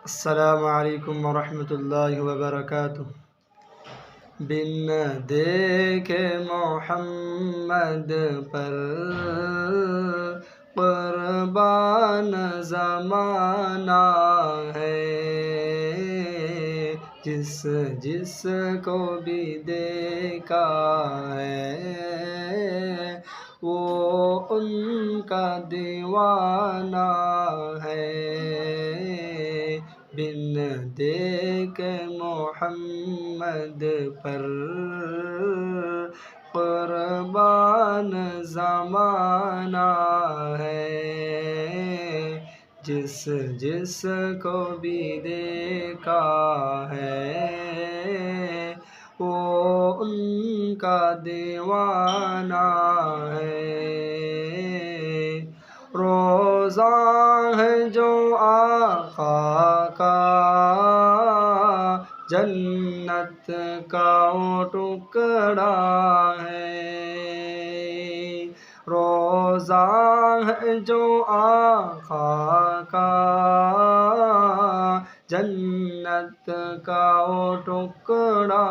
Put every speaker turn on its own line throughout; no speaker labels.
السلام علیکم ورحمۃ اللہ وبرکاتہ۔ بن دیکھے محمد پر قربان زمانہ ہے، جس جس کو بھی دیکھا ہے وہ ان کا دیوانہ ہے۔ بن دیکھے محمد پر قربان زمانہ ہے، جس جس کو بھی دیکھا ہے وہ ان کا دیوانہ ہے۔ روزہ ہے جو آقا کا، جنت کا وہ ٹکڑا ہے۔ روزہ ہے جو آقا کا، جنت کا وہ ٹکڑا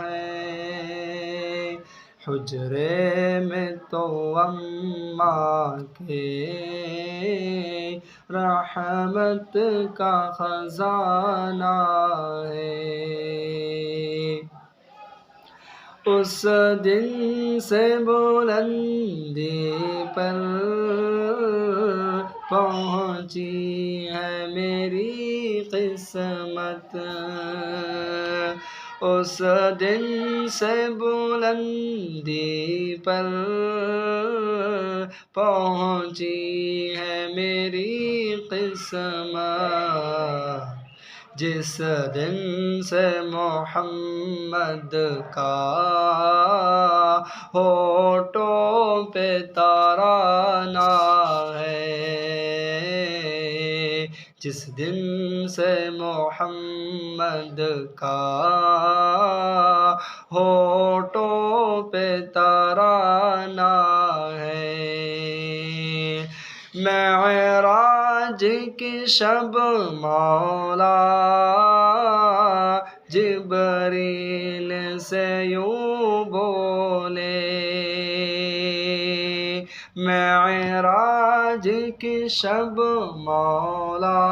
ہے۔ حجرے میں تو اماں کے رحمت کا خزانہ ہے۔ اس دن سے بلندی پر پہنچی ہے میری قسمت، اس دن سے بلندی پر پہنچی ہے میری قسمت، جس دن سے محمد کا ہونٹوں پہ ترانہ ہے، جس دن سے محمد کا ہونٹوں پہ ترانہ ہے۔ معراج کی شب مولا جبریل سے یوں بولے، معراج کی شب مولا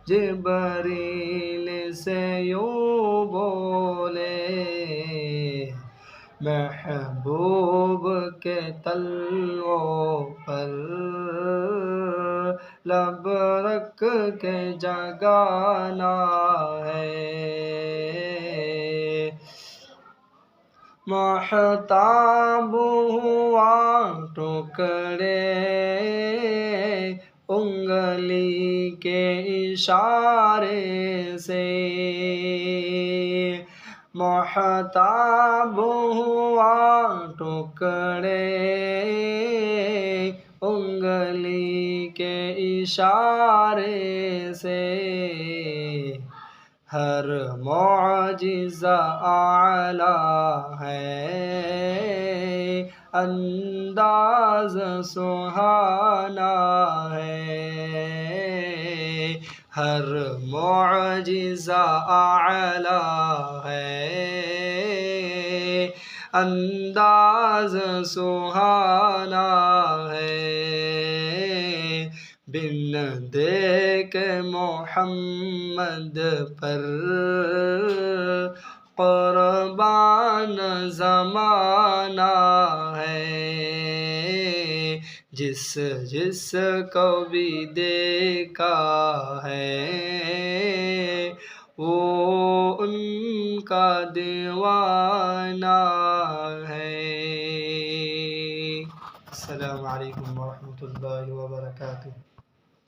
جبریل سے یوں بولے، محبوب کے تلووں پر لب رکھ کے جگانا ہے۔ محتاب ہوا ٹکڑے انگلی کے اشارے سے، محتاب ہوا ٹکڑے انگلی کے اشارے سے، ہر معجزہ اعلیٰ ہے، انداز سہانا ہے، ہر معجزہ اعلیٰ ہے، انداز سہانا ہے۔ بن دیکھے محمد پر قربان زمانہ ہے، جس جس کو بھی دیکھا ہے وہ ان کا دیوانہ ہے۔ السلام علیکم ورحمۃ اللہ وبرکاتہ۔